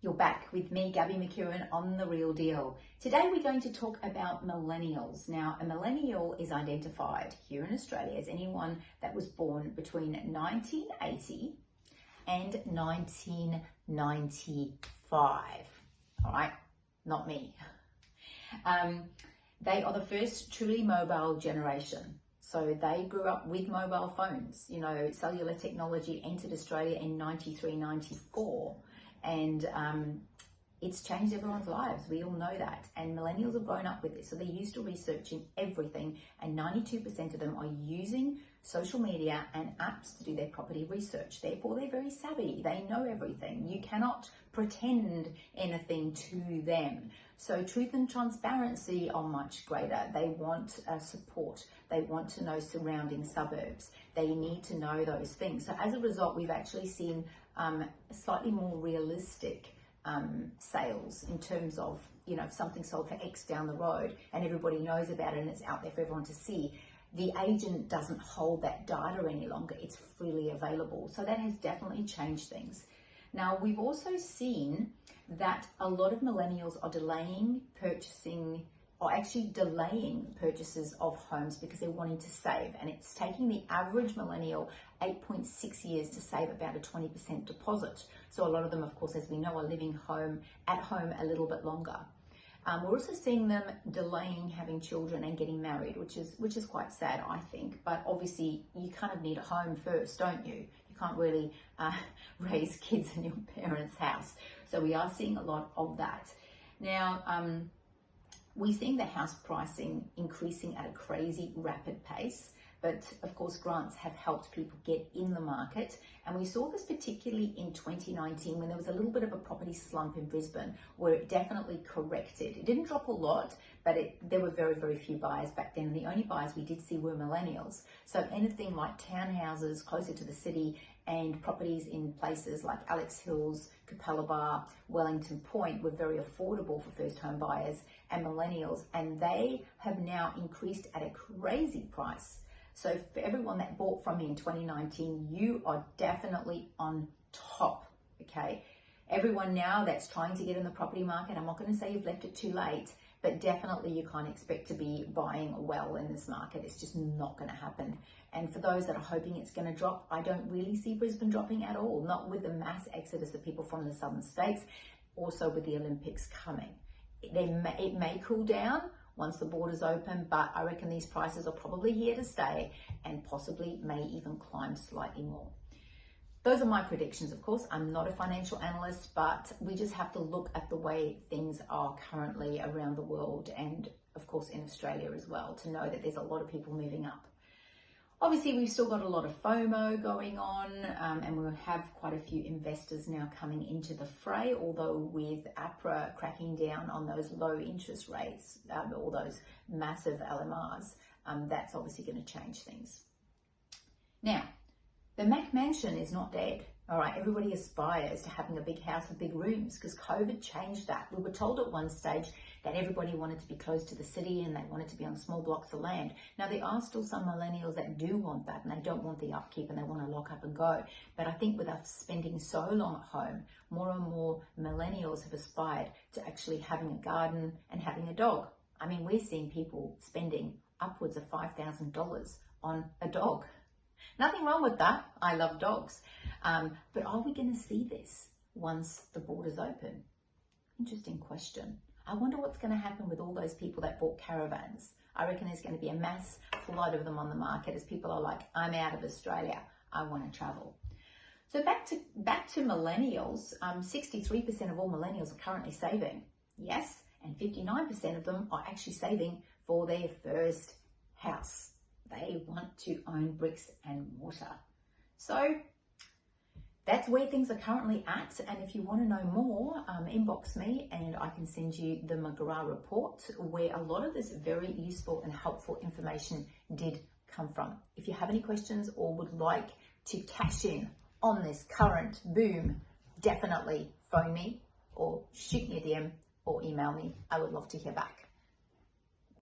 You're back with me, Gabby McEwen, on The Real Deal. Today we're going to talk about millennials. Now, a millennial is identified here in Australia as anyone that was born between 1980 and 1995. All right, not me. They are the first truly mobile generation. So they grew up with mobile phones. You know, cellular technology entered Australia in 93, 94. And it's changed everyone's lives. We all know that. And millennials have grown up with this. So they're used to researching everything. And 92% of them are using social media and apps to do their property research. Therefore, they're very savvy. They know everything. You cannot pretend anything to them. So truth and transparency are much greater. They want support. They want to know surrounding suburbs. They need to know those things. So as a result, we've actually seen slightly more realistic sales in terms of, you know, if something sold for X down the road and everybody knows about it and it's out there for everyone to see, the agent doesn't hold that data any longer. It's freely available. So that has definitely changed things. Now, we've also seen that a lot of millennials are delaying purchases of homes because they're wanting to save. And it's taking the average millennial 8.6 years to save about a 20% deposit. So a lot of them, of course, as we know, are living at home a little bit longer. We're also seeing them delaying having children and getting married, which is quite sad, I think. But obviously, you kind of need a home first, don't you? You can't really raise kids in your parents' house. So we are seeing a lot of that. Now, we're seeing the house pricing increasing at a crazy rapid pace. But of course, grants have helped people get in the market. And we saw this particularly in 2019 when there was a little bit of a property slump in Brisbane where it definitely corrected. It didn't drop a lot, but there were very, very few buyers back then. And the only buyers we did see were millennials. So anything like townhouses closer to the city and properties in places like Alex Hills, Capella, Wellington Point were very affordable for first home buyers and millennials. And they have now increased at a crazy price. So for everyone that bought from me in 2019, you are definitely on top, okay? Everyone now that's trying to get in the property market, I'm not going to say you've left it too late, but definitely you can't expect to be buying well in this market. It's just not going to happen. And for those that are hoping it's going to drop, I don't really see Brisbane dropping at all, not with the mass exodus of people from the southern states, also with the Olympics coming. It may cool down once the borders open, but I reckon these prices are probably here to stay and possibly may even climb slightly more. Those are my predictions, of course. I'm not a financial analyst, but we just have to look at the way things are currently around the world and, of course, in Australia as well, to know that there's a lot of people moving up. Obviously, we've still got a lot of FOMO going on, and we'll have quite a few investors now coming into the fray, although with APRA cracking down on those low interest rates, all those massive LMRs, that's obviously going to change things. Now, the Mac Mansion is not dead. All right, everybody aspires to having a big house with big rooms because COVID changed that. We were told at one stage that everybody wanted to be close to the city and they wanted to be on small blocks of land. Now, there are still some millennials that do want that and they don't want the upkeep and they want to lock up and go. But I think with us spending so long at home, more and more millennials have aspired to actually having a garden and having a dog. I mean, we're seeing people spending upwards of $5,000 on a dog. Nothing wrong with that. I love dogs. But are we going to see this once the borders open? Interesting question. I wonder what's going to happen with all those people that bought caravans. I reckon there's going to be a mass flood of them on the market as people are like, I'm out of Australia. I want to travel. So back to millennials. 63% of all millennials are currently saving. Yes, and 59% of them are actually saving for their first house. They want to own bricks and mortar. So that's where things are currently at. And if you want to know more, inbox me and I can send you the McGrath report where a lot of this very useful and helpful information did come from. If you have any questions or would like to cash in on this current boom, definitely phone me or shoot me a DM or email me. I would love to hear back.